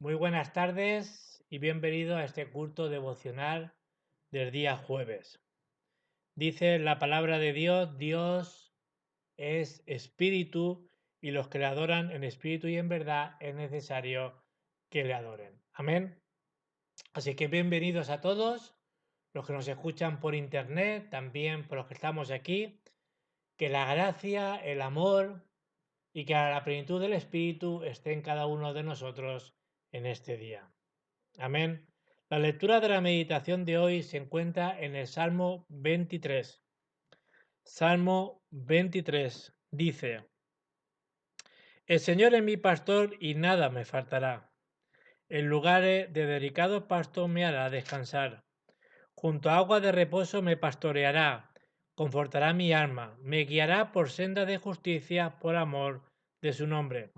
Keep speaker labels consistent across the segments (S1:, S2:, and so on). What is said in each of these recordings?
S1: Muy buenas tardes y bienvenido a este culto devocional del día jueves. Dice la palabra de Dios, Dios es espíritu y los que le adoran en espíritu y en verdad es necesario que le adoren. Amén. Así que bienvenidos a todos, los que nos escuchan por internet, también por los que estamos aquí. Que la gracia, el amor y que la plenitud del espíritu esté en cada uno de nosotros en este día. Amén. La lectura de la meditación de hoy se encuentra en el Salmo 23. Salmo 23 dice: El Señor es mi pastor y nada me faltará. En lugares de delicado pasto me hará descansar. Junto a agua de reposo me pastoreará, confortará mi alma, me guiará por senda de justicia por amor de su nombre.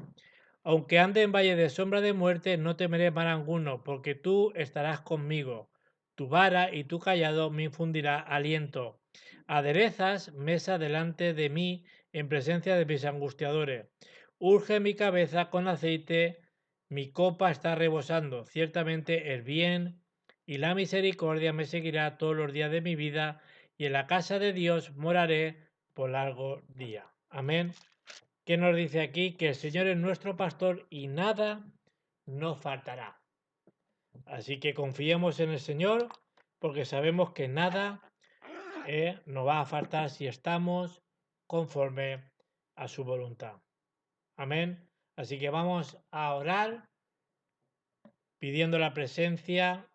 S1: Aunque ande en valle de sombra de muerte, no temeré mal alguno, porque tú estarás conmigo. Tu vara y tu callado me infundirá aliento. Aderezas mesa delante de mí en presencia de mis angustiadores. Urge mi cabeza con aceite, mi copa está rebosando. Ciertamente el bien y la misericordia me seguirá todos los días de mi vida, y en la casa de Dios moraré por largo día. Amén. ¿Qué nos dice aquí? Que el Señor es nuestro pastor y nada nos faltará. Así que confiemos en el Señor porque sabemos que nada nos va a faltar si estamos conforme a su voluntad. Amén. Así que vamos a orar pidiendo la presencia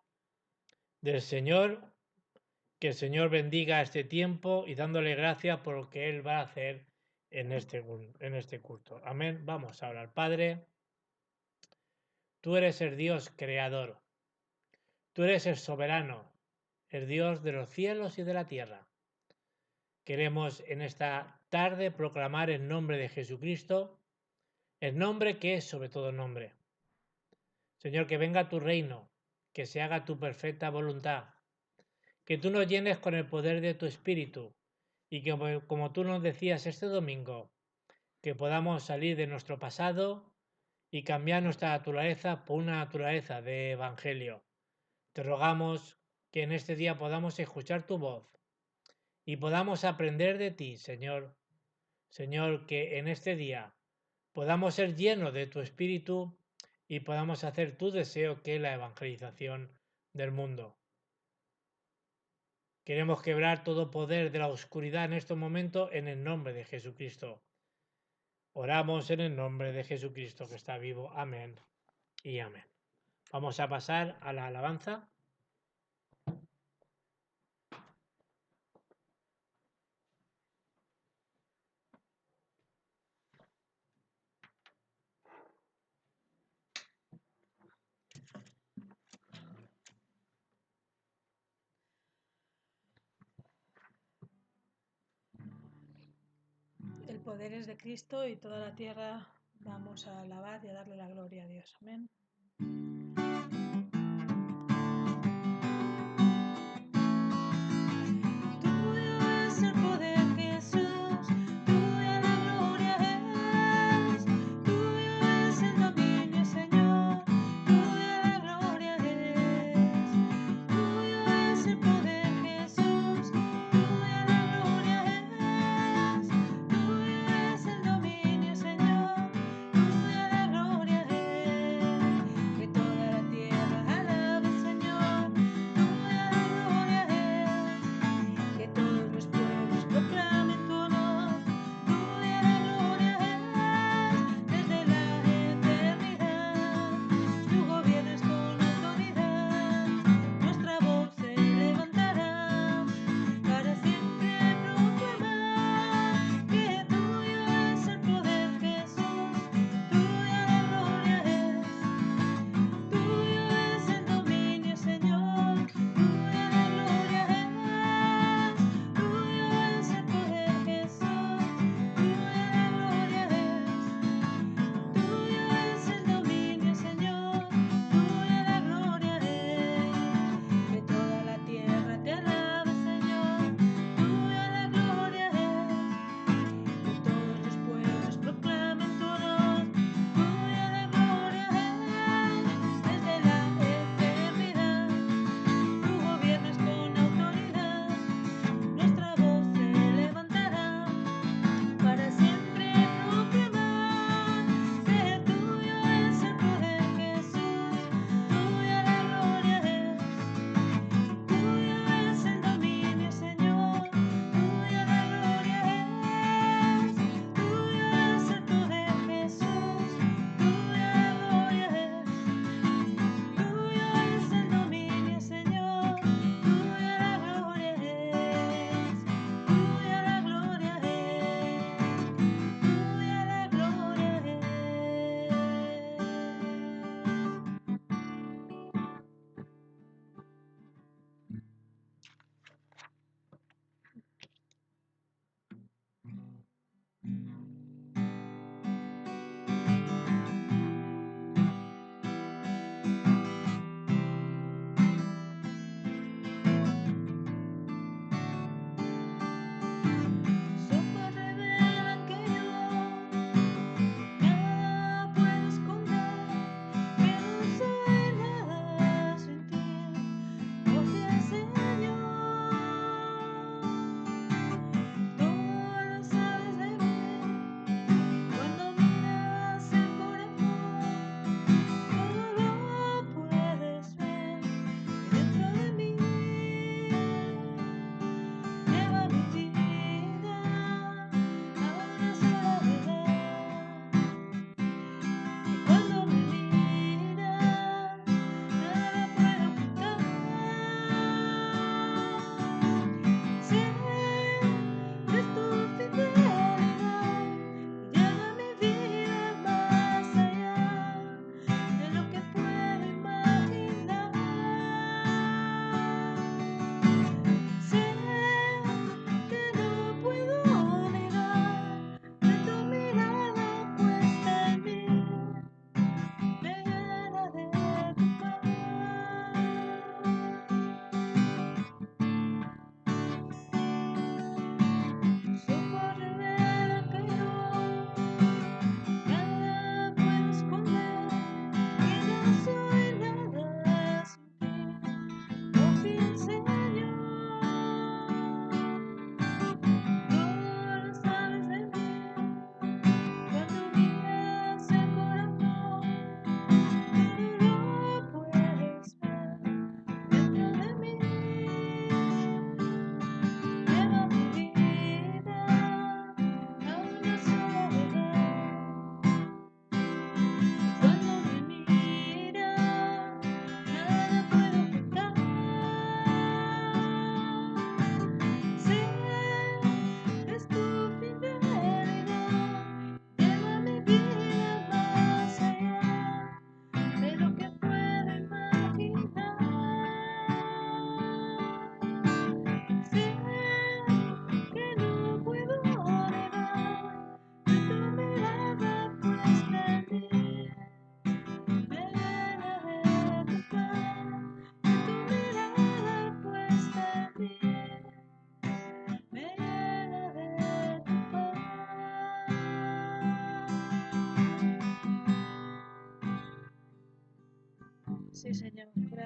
S1: del Señor, que el Señor bendiga este tiempo y dándole gracias por lo que Él va a hacer en este culto. Amén. Vamos a orar. Padre, tú eres el Dios creador. Tú eres el soberano, el Dios de los cielos y de la tierra. Queremos en esta tarde proclamar el nombre de Jesucristo, el nombre que es sobre todo nombre. Señor, que venga tu reino, que se haga tu perfecta voluntad, que tú nos llenes con el poder de tu Espíritu y que, como tú nos decías este domingo, que podamos salir de nuestro pasado y cambiar nuestra naturaleza por una naturaleza de evangelio. Te rogamos que en este día podamos escuchar tu voz y podamos aprender de ti, Señor. Señor, que en este día podamos ser llenos de tu Espíritu y podamos hacer tu deseo, que es la evangelización del mundo. Queremos quebrar todo poder de la oscuridad en estos momentos en el nombre de Jesucristo. Oramos en el nombre de Jesucristo que está vivo. Amén y amén. Vamos a pasar a la alabanza.
S2: El poder es de Cristo y toda la tierra vamos a alabar y a darle la gloria a Dios. Amén. Que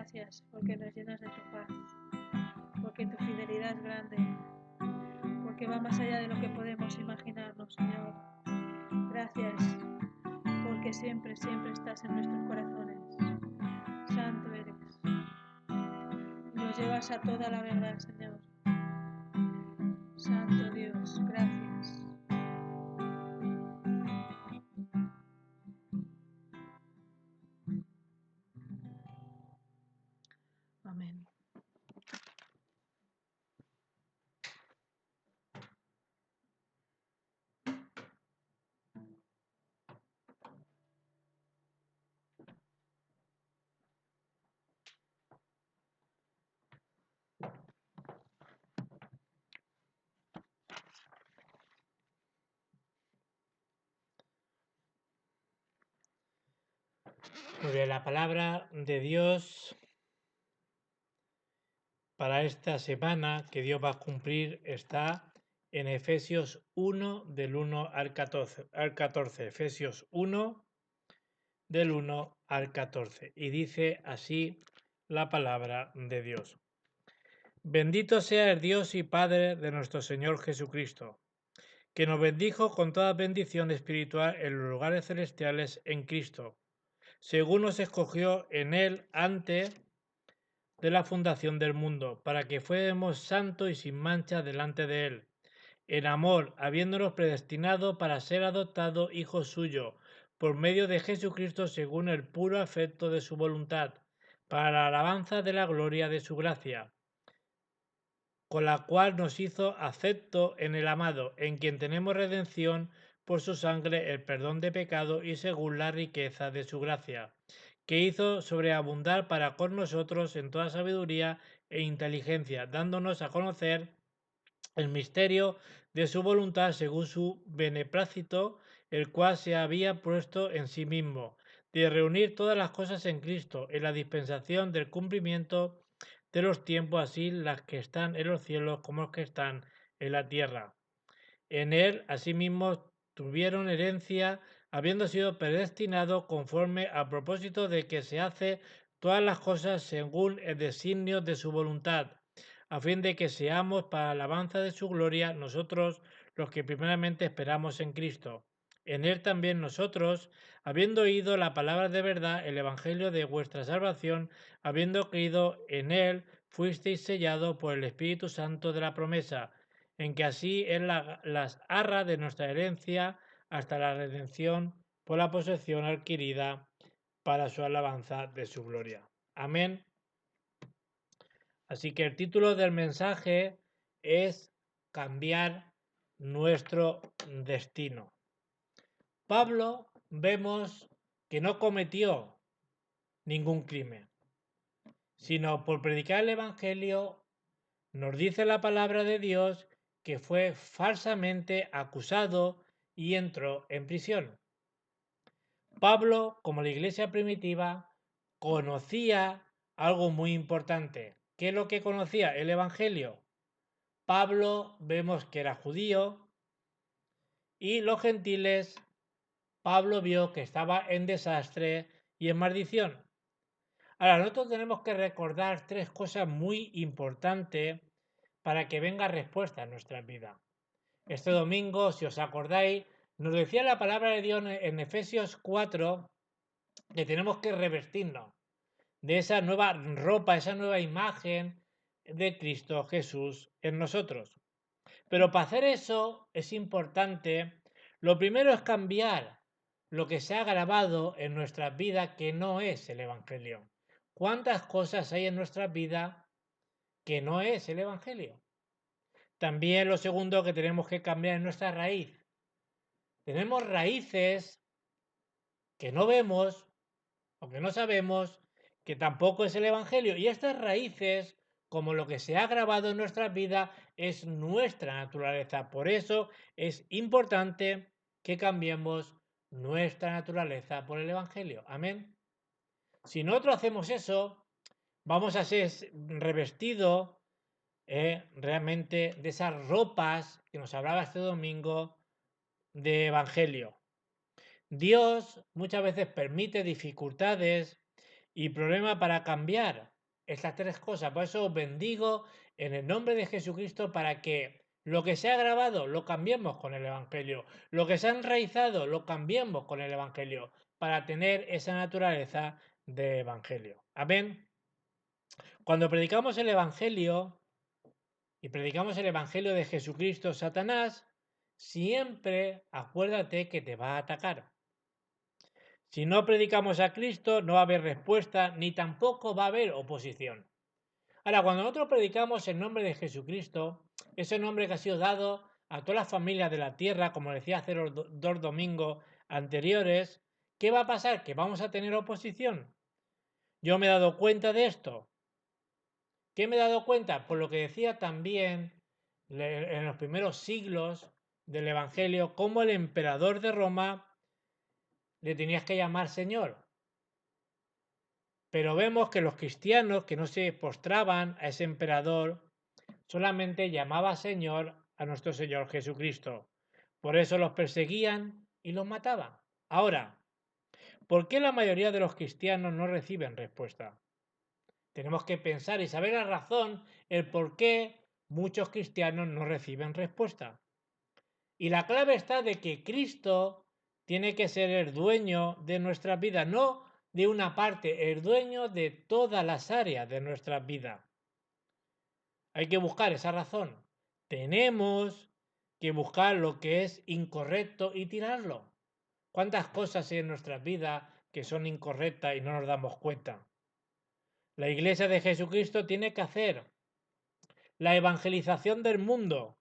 S2: Gracias porque nos llenas de tu paz, porque tu fidelidad es grande, porque va más allá de lo que podemos imaginarnos, Señor. Gracias porque siempre, siempre estás en nuestros corazones. Santo eres. Nos llevas a toda la verdad, Señor. Santo Dios, gracias. Amén.
S1: Muy bien, la palabra de Dios para esta semana que Dios va a cumplir está en Efesios 1 del 1 al 14. Efesios 1 del 1 al 14. Y dice así la palabra de Dios. Bendito sea el Dios y Padre de nuestro Señor Jesucristo, que nos bendijo con toda bendición espiritual en los lugares celestiales en Cristo, según nos escogió en Él antes de la fundación del mundo, para que fuéramos santos y sin mancha delante de Él, en amor, habiéndonos predestinado para ser adoptados hijos suyos, por medio de Jesucristo según el puro afecto de su voluntad, para la alabanza de la gloria de su gracia, con la cual nos hizo acepto en el amado, en quien tenemos redención por su sangre, el perdón de pecado y según la riqueza de su gracia, que hizo sobreabundar para con nosotros en toda sabiduría e inteligencia, dándonos a conocer el misterio de su voluntad según su beneplácito, el cual se había puesto en sí mismo, de reunir todas las cosas en Cristo, en la dispensación del cumplimiento de los tiempos, así las que están en los cielos como las que están en la tierra. En él, asimismo, tuvieron herencia, habiendo sido predestinados conforme al propósito de que se hace todas las cosas según el designio de su voluntad, a fin de que seamos para alabanza de su gloria nosotros los que primeramente esperamos en Cristo. En él también nosotros, habiendo oído la palabra de verdad, el evangelio de vuestra salvación, habiendo creído en él, fuisteis sellados por el Espíritu Santo de la promesa, en que así es las arras de nuestra herencia hasta la redención por la posesión adquirida para su alabanza de su gloria. Amén. Así que el título del mensaje es cambiar nuestro destino. Pablo vemos que no cometió ningún crimen, sino por predicar el Evangelio nos dice la palabra de Dios que fue falsamente acusado y entró en prisión. Pablo, como la iglesia primitiva, conocía algo muy importante. ¿Qué es lo que conocía? El Evangelio. Pablo vemos que era judío y los gentiles, Pablo vio que estaba en desastre y en maldición. Ahora, nosotros tenemos que recordar tres cosas muy importantes para que venga respuesta en nuestra vida. Este domingo, si os acordáis, nos decía la palabra de Dios en Efesios 4 que tenemos que revestirnos de esa nueva ropa, esa nueva imagen de Cristo Jesús en nosotros. Pero para hacer eso es importante, lo primero es cambiar lo que se ha grabado en nuestras vidas que no es el Evangelio. ¿Cuántas cosas hay en nuestras vidas que no es el Evangelio? También lo segundo que tenemos que cambiar es nuestra raíz. Tenemos raíces que no vemos o que no sabemos, que tampoco es el Evangelio. Y estas raíces, como lo que se ha grabado en nuestras vidas, es nuestra naturaleza. Por eso es importante que cambiemos nuestra naturaleza por el Evangelio. Amén. Si nosotros hacemos eso, vamos a ser revestidos realmente de esas ropas que nos hablaba este domingo de Evangelio. Dios muchas veces permite dificultades y problemas para cambiar estas tres cosas. Por eso os bendigo en el nombre de Jesucristo para que lo que se ha grabado lo cambiemos con el Evangelio. Lo que se ha enraizado lo cambiemos con el Evangelio para tener esa naturaleza de Evangelio. Amén. Cuando predicamos el Evangelio y predicamos el Evangelio de Jesucristo, Satanás siempre acuérdate que te va a atacar. Si no predicamos a Cristo, no va a haber respuesta ni tampoco va a haber oposición. Ahora, cuando nosotros predicamos el nombre de Jesucristo, ese nombre que ha sido dado a todas las familias de la tierra, como decía hace los dos domingos anteriores, ¿qué va a pasar? Que vamos a tener oposición. Yo me he dado cuenta de esto. ¿Qué me he dado cuenta? Por lo que decía también en los primeros siglos del Evangelio, cómo el emperador de Roma le tenías que llamar Señor. Pero vemos que los cristianos que no se postraban a ese emperador solamente llamaba Señor a nuestro Señor Jesucristo. Por eso los perseguían y los mataban. Ahora, ¿por qué la mayoría de los cristianos no reciben respuesta? Tenemos que pensar y saber la razón, el por qué muchos cristianos no reciben respuesta. Y la clave está de que Cristo tiene que ser el dueño de nuestra vida, no de una parte, el dueño de todas las áreas de nuestra vida. Hay que buscar esa razón. Tenemos que buscar lo que es incorrecto y tirarlo. ¿Cuántas cosas hay en nuestras vidas que son incorrectas y no nos damos cuenta? La Iglesia de Jesucristo tiene que hacer la evangelización del mundo,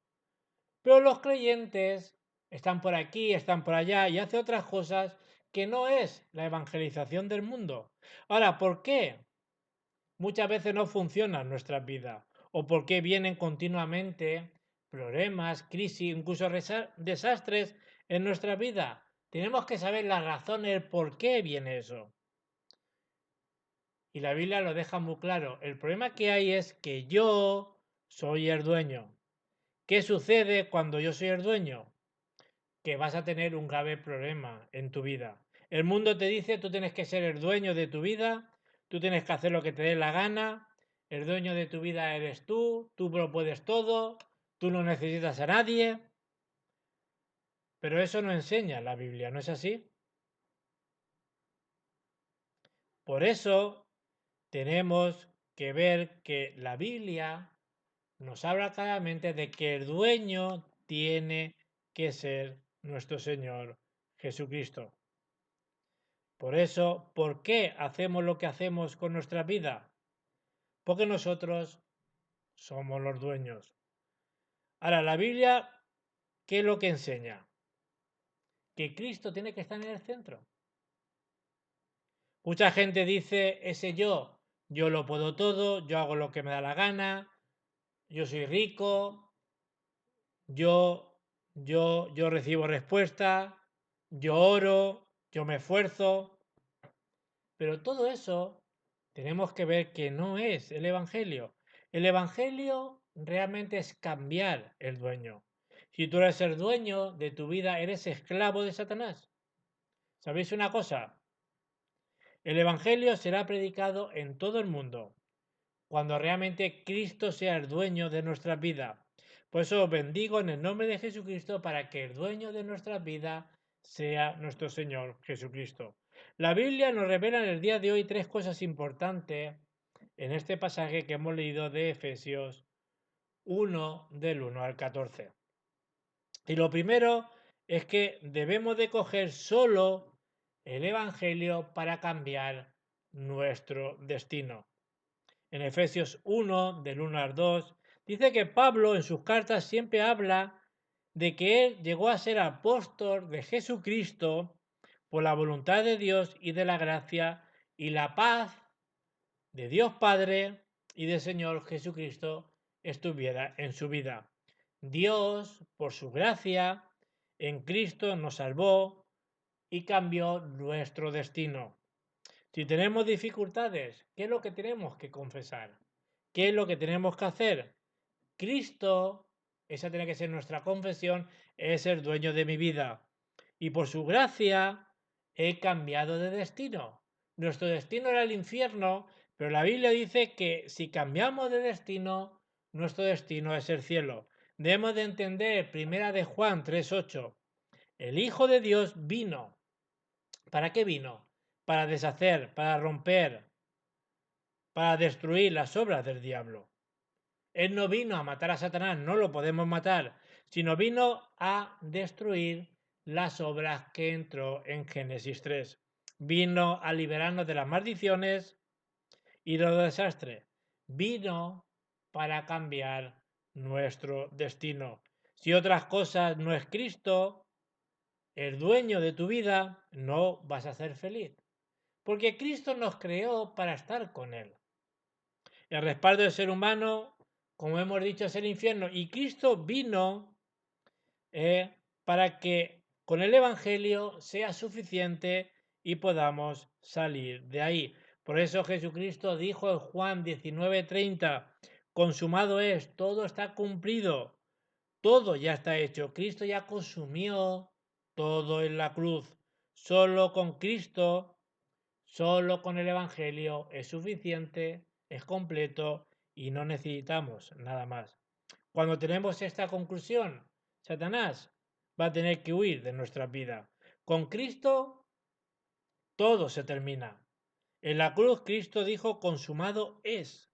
S1: pero los creyentes están por aquí, están por allá y hacen otras cosas que no es la evangelización del mundo. Ahora, ¿por qué muchas veces no funcionan nuestras vidas? ¿O por qué vienen continuamente problemas, crisis, incluso desastres en nuestra vida? Tenemos que saber las razones, el por qué viene eso. Y la Biblia lo deja muy claro. El problema que hay es que yo soy el dueño. ¿Qué sucede cuando yo soy el dueño? Que vas a tener un grave problema en tu vida. El mundo te dice, tú tienes que ser el dueño de tu vida, tú tienes que hacer lo que te dé la gana, el dueño de tu vida eres tú lo puedes todo, tú no necesitas a nadie. Pero eso no enseña la Biblia, ¿no es así? Por eso tenemos que ver que la Biblia nos habla claramente de que el dueño tiene que ser nuestro Señor Jesucristo. Por eso, ¿por qué hacemos lo que hacemos con nuestra vida? Porque nosotros somos los dueños. Ahora, la Biblia, ¿qué es lo que enseña? Que Cristo tiene que estar en el centro. Mucha gente dice, ese yo lo puedo todo, yo hago lo que me da la gana, yo soy rico, yo recibo respuesta, yo oro, yo me esfuerzo. Pero todo eso tenemos que ver que no es el Evangelio. El Evangelio realmente es cambiar el dueño. Si tú eres el dueño de tu vida, eres esclavo de Satanás. ¿Sabéis una cosa? El Evangelio será predicado en todo el mundo cuando realmente Cristo sea el dueño de nuestra vida. Por eso os bendigo en el nombre de Jesucristo para que el dueño de nuestra vida sea nuestro Señor Jesucristo. La Biblia nos revela en el día de hoy tres cosas importantes en este pasaje que hemos leído de Efesios 1 del 1 al 14. Y lo primero es que debemos de coger solo el Evangelio para cambiar nuestro destino. En Efesios 1, del 1 al 2, dice que Pablo en sus cartas siempre habla de que él llegó a ser apóstol de Jesucristo por la voluntad de Dios y de la gracia y la paz de Dios Padre y del Señor Jesucristo estuviera en su vida. Dios, por su gracia, en Cristo nos salvó y cambió nuestro destino. Si tenemos dificultades, ¿qué es lo que tenemos que confesar? ¿Qué es lo que tenemos que hacer? Cristo, esa tiene que ser nuestra confesión, es el dueño de mi vida. Y por su gracia he cambiado de destino. Nuestro destino era el infierno, Pero la Biblia dice que si cambiamos de destino, nuestro destino es el cielo. Debemos de entender 1 de Juan 3:8. El Hijo de Dios vino. ¿Para qué vino? Para deshacer, para romper, para destruir las obras del diablo. Él no vino a matar a Satanás, no lo podemos matar, sino vino a destruir las obras que entró en Génesis 3. Vino a liberarnos de las maldiciones y de los desastres. Vino para cambiar nuestro destino. Si otras cosas no es Cristo, el dueño de tu vida, no vas a ser feliz. Porque Cristo nos creó para estar con Él. El respaldo del ser humano, como hemos dicho, es el infierno. Y Cristo vino para que con el Evangelio sea suficiente y podamos salir de ahí. Por eso Jesucristo dijo en Juan 19:30, consumado es, todo está cumplido, todo ya está hecho. Cristo ya consumió todo en la cruz. Solo con Cristo, solo con el Evangelio es suficiente, es completo y no necesitamos nada más. Cuando tenemos esta conclusión, Satanás va a tener que huir de nuestra vida. Con Cristo todo se termina. En la cruz Cristo dijo, consumado es.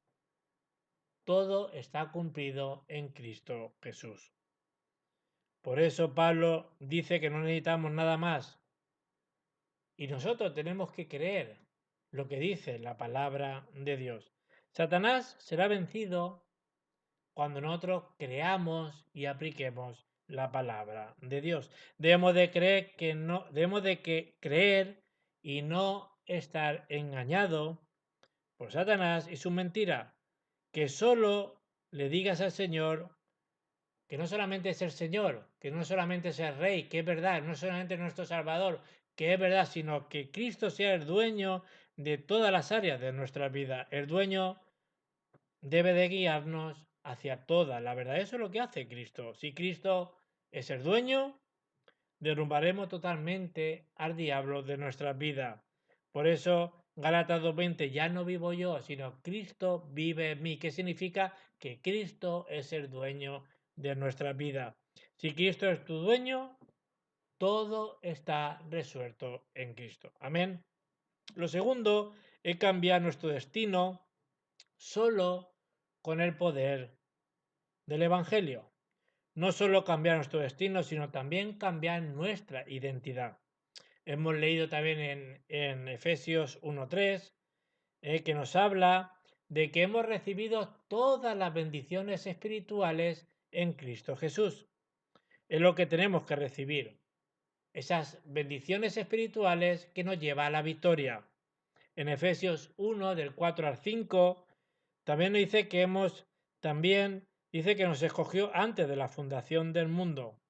S1: Todo está cumplido en Cristo Jesús. Por eso Pablo dice que no necesitamos nada más. Y nosotros tenemos que creer lo que dice la palabra de Dios. Satanás será vencido cuando nosotros creamos y apliquemos la palabra de Dios. Debemos de creer y no estar engañado por Satanás y su mentira. Que solo le digas al Señor que no solamente es el Señor, que no solamente es el Rey, que es verdad, no solamente es nuestro Salvador, que es verdad, sino que Cristo sea el dueño de todas las áreas de nuestra vida. El dueño debe de guiarnos hacia toda la verdad. Eso es lo que hace Cristo. Si Cristo es el dueño, derrumbaremos totalmente al diablo de nuestra vida. Por eso, Gálatas 2:20, ya no vivo yo, sino Cristo vive en mí. ¿Qué significa? Que Cristo es el dueño de nuestra vida. Si Cristo es tu dueño, todo está resuelto en Cristo. Amén. Lo segundo es cambiar nuestro destino solo con el poder del Evangelio. No solo cambiar nuestro destino, sino también cambiar nuestra identidad. Hemos leído también en Efesios 1:3 que nos habla de que hemos recibido todas las bendiciones espirituales en Cristo Jesús. Es lo que tenemos que recibir. Esas bendiciones espirituales que nos lleva a la victoria. En Efesios 1, del 4 al 5, también nos dice que dice que nos escogió antes de la fundación del mundo,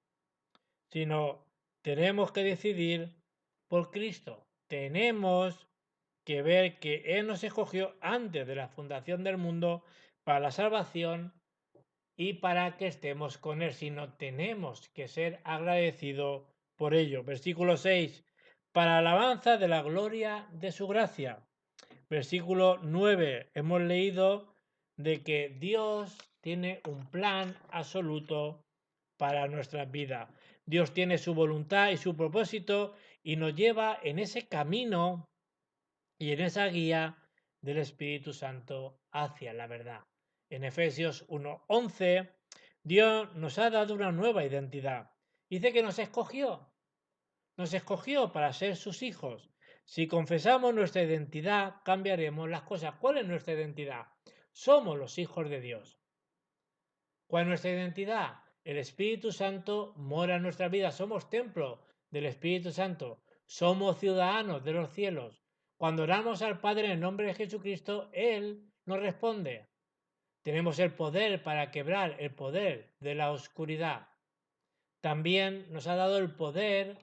S1: sino tenemos que decidir por Cristo. Tenemos que ver que Él nos escogió antes de la fundación del mundo para la salvación y para que estemos con Él, sino tenemos que ser agradecidos por ello. Versículo 6, para alabanza de la gloria de su gracia. Versículo 9, hemos leído de que Dios tiene un plan absoluto para nuestras vidas. Dios tiene su voluntad y su propósito y nos lleva en ese camino y en esa guía del Espíritu Santo hacia la verdad. En Efesios 1:11, Dios nos ha dado una nueva identidad. Dice que nos escogió para ser sus hijos. Si confesamos nuestra identidad, cambiaremos las cosas. ¿Cuál es nuestra identidad? Somos los hijos de Dios. ¿Cuál es nuestra identidad? El Espíritu Santo mora en nuestra vida. Somos templo del Espíritu Santo. Somos ciudadanos de los cielos. Cuando oramos al Padre en el nombre de Jesucristo, Él nos responde. Tenemos el poder para quebrar el poder de la oscuridad. También nos ha dado el poder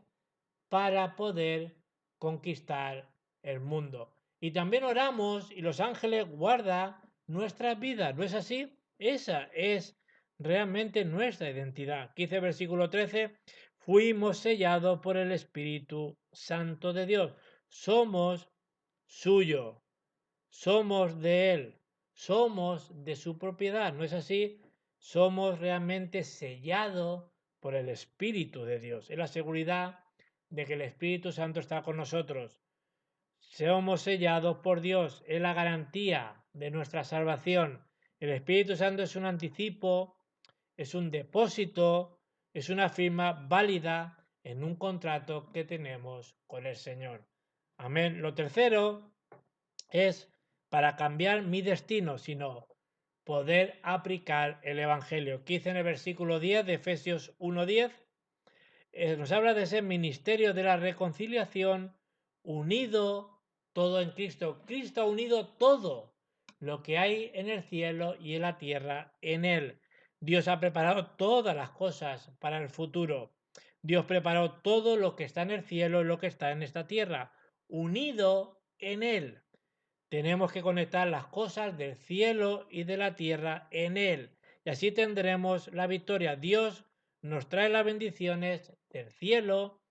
S1: para poder conquistar el mundo. Y también oramos y los ángeles guardan nuestras vidas, ¿no es así? Esa es realmente nuestra identidad. 15 versículo 13, fuimos sellados por el Espíritu Santo de Dios. Somos suyo. somos de Él, somos de su propiedad, ¿no es así? Somos realmente sellados por el Espíritu de Dios. Es la seguridad de que el Espíritu Santo está con nosotros. Somos sellados por Dios, es la garantía de nuestra salvación. El Espíritu Santo es un anticipo, es un depósito, es una firma válida en un contrato que tenemos con el Señor. Amén. Lo tercero es para cambiar mi destino, sino poder aplicar el Evangelio. ¿Qué dice en el versículo 10 de Efesios 1:10? Nos habla de ese ministerio de la reconciliación unido todo en Cristo. Cristo ha unido todo lo que hay en el cielo y en la tierra en Él. Dios ha preparado todas las cosas para el futuro. Dios preparó todo lo que está en el cielo y lo que está en esta tierra, unido en Él. Tenemos que conectar las cosas del cielo y de la tierra en Él. Y así tendremos la victoria. Dios nos trae las bendiciones del cielo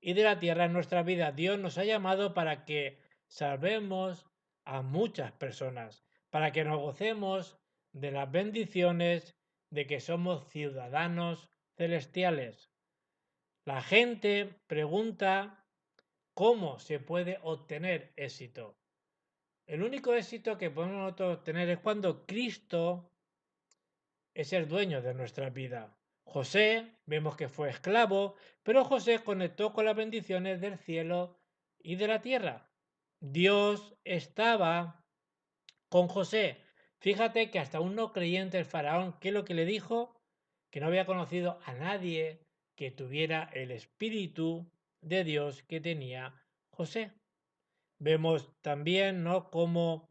S1: y de la tierra en nuestra vida. Dios nos ha llamado para que salvemos a muchas personas, para que nos gocemos de las bendiciones de que somos ciudadanos celestiales. La gente pregunta cómo se puede obtener éxito. El único éxito que podemos nosotros tener es cuando Cristo es el dueño de nuestra vida. José, vemos que fue esclavo, pero José conectó con las bendiciones del cielo y de la tierra. Dios estaba con José. Fíjate que hasta un no creyente el faraón, ¿qué es lo que le dijo? Que no había conocido a nadie que tuviera el espíritu de Dios que tenía José. Vemos también, ¿no?, cómo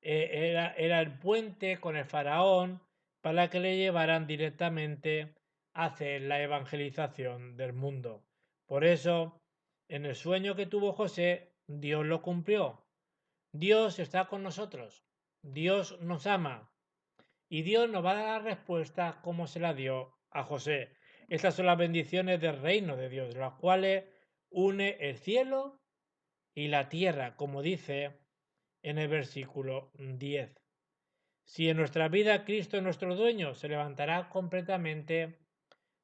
S1: era el puente con el faraón para que le llevaran directamente a hacer la evangelización del mundo. Por eso, en el sueño que tuvo José, Dios lo cumplió. Dios está con nosotros. Dios nos ama. Y Dios nos va a dar la respuesta como se la dio a José. Estas son las bendiciones del reino de Dios, las cuales une el cielo y la tierra, como dice en el versículo 10. Si en nuestra vida Cristo es nuestro dueño, se levantará completamente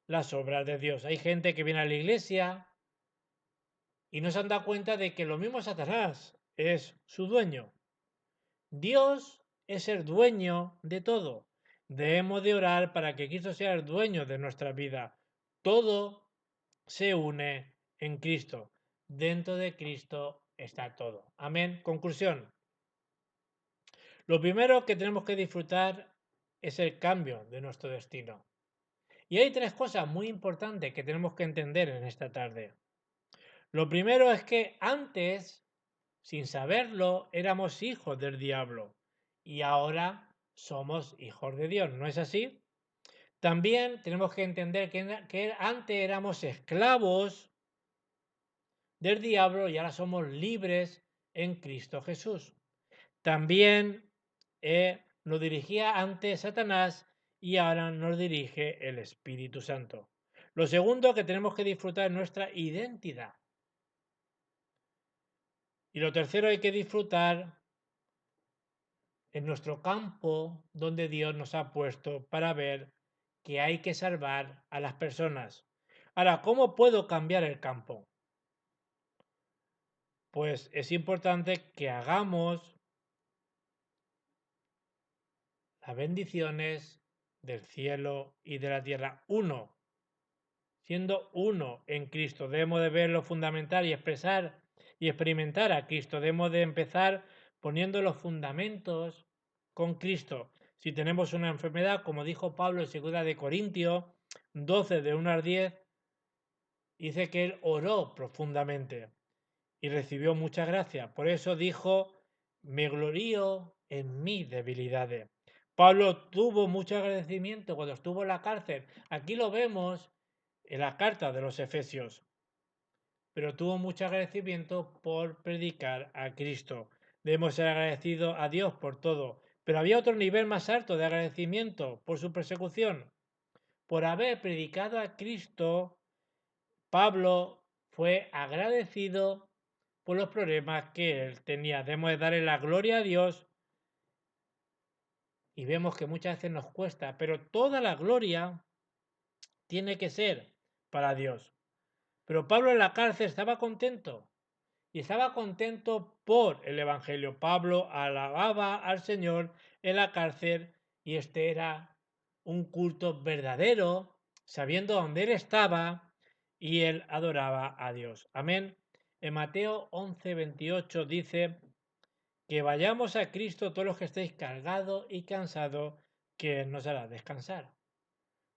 S1: las obras de Dios. Hay gente que viene a la iglesia y no se han dado cuenta de que lo mismo Satanás es su dueño. Dios es el dueño de todo. Debemos de orar para que Cristo sea el dueño de nuestra vida. Todo se une en Cristo. Dentro de Cristo está todo. Amén. Conclusión. Lo primero que tenemos que disfrutar es el cambio de nuestro destino. Y hay tres cosas muy importantes que tenemos que entender en esta tarde. Lo primero es que antes, sin saberlo, éramos hijos del diablo y ahora somos hijos de Dios, ¿no es así? También tenemos que entender que antes éramos esclavos del diablo y ahora somos libres en Cristo Jesús. También nos dirigía antes Satanás y ahora nos dirige el Espíritu Santo. Lo segundo que tenemos que disfrutar es nuestra identidad. Y lo tercero hay que disfrutar en nuestro campo donde Dios nos ha puesto para ver que hay que salvar a las personas. Ahora, ¿cómo puedo cambiar el campo? Pues es importante que hagamos las bendiciones del cielo y de la tierra uno, siendo uno en Cristo. Debemos de ver lo fundamental y expresar y experimentar a Cristo. Debemos de empezar poniendo los fundamentos con Cristo. Si tenemos una enfermedad, como dijo Pablo en 2 de Corintios 12, de 1 al 10, dice que él oró profundamente y recibió mucha gracia. Por eso dijo, me glorío en mis debilidades. Pablo tuvo mucho agradecimiento cuando estuvo en la cárcel. Aquí lo vemos en la carta de los Efesios. Pero tuvo mucho agradecimiento por predicar a Cristo. Debemos ser agradecidos a Dios por todo. Pero había otro nivel más alto de agradecimiento por su persecución. Por haber predicado a Cristo, Pablo fue agradecido por los problemas que él tenía. Debemos de darle la gloria a Dios y vemos que muchas veces nos cuesta, pero toda la gloria tiene que ser para Dios. Pero Pablo en la cárcel estaba contento y estaba contento por el Evangelio. Pablo alababa al Señor en la cárcel y este era un culto verdadero, sabiendo dónde él estaba y él adoraba a Dios. Amén. En Mateo 11:28 dice que vayamos a Cristo todos los que estéis cargados y cansados, que Él nos hará descansar.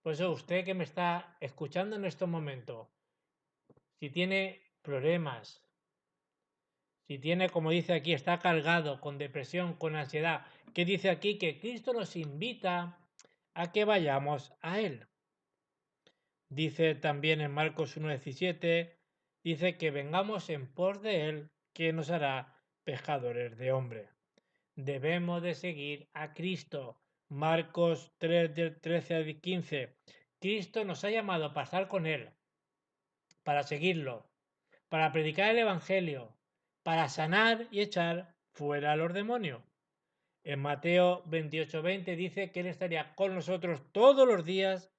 S1: Por eso usted que me está escuchando en estos momentos, si tiene problemas, si tiene, como dice aquí, está cargado con depresión, con ansiedad, que dice aquí que Cristo nos invita a que vayamos a Él. Dice también en Marcos 1:17, dice que vengamos en pos de Él, que nos hará pescadores de hombre. Debemos de seguir a Cristo. Marcos 3 del 13 al 15. Cristo nos ha llamado a pasar con Él, para seguirlo, para predicar el Evangelio, para sanar y echar fuera a los demonios. En Mateo 28:20 dice que Él estaría con nosotros todos los días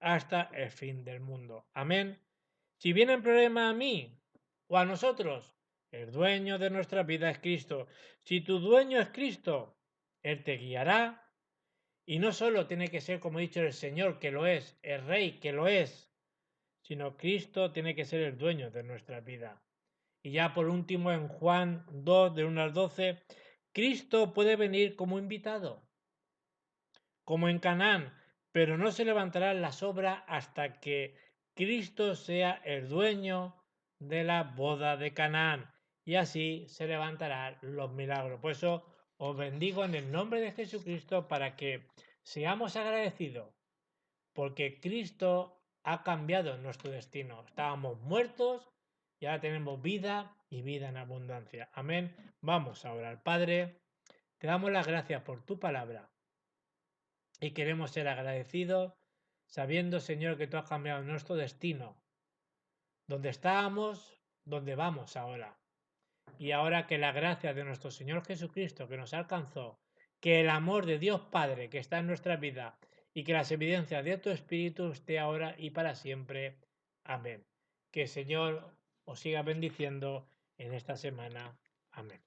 S1: hasta el fin del mundo. Amén. Si vienen problemas a mí o a nosotros, el dueño de nuestra vida es Cristo. Si tu dueño es Cristo, Él te guiará. Y no solo tiene que ser, como he dicho, el Señor, que lo es, el Rey, que lo es, sino Cristo tiene que ser el dueño de nuestra vida. Y ya por último, en Juan 2, del 1 al 12, Cristo puede venir como invitado, como en Canaán, pero no se levantarán las obras hasta que Cristo sea el dueño de la boda de Canaán. Y así se levantarán los milagros. Por eso os bendigo en el nombre de Jesucristo para que seamos agradecidos, porque Cristo ha cambiado nuestro destino. Estábamos muertos y ahora tenemos vida y vida en abundancia. Amén. Vamos a orar. Padre, te damos las gracias por tu palabra y queremos ser agradecidos sabiendo, Señor, que tú has cambiado nuestro destino, donde estábamos, donde vamos ahora. Y ahora que la gracia de nuestro Señor Jesucristo que nos alcanzó, que el amor de Dios Padre que está en nuestra vida y que las evidencias de tu Espíritu esté ahora y para siempre. Amén. Que el Señor os siga bendiciendo en esta semana. Amén.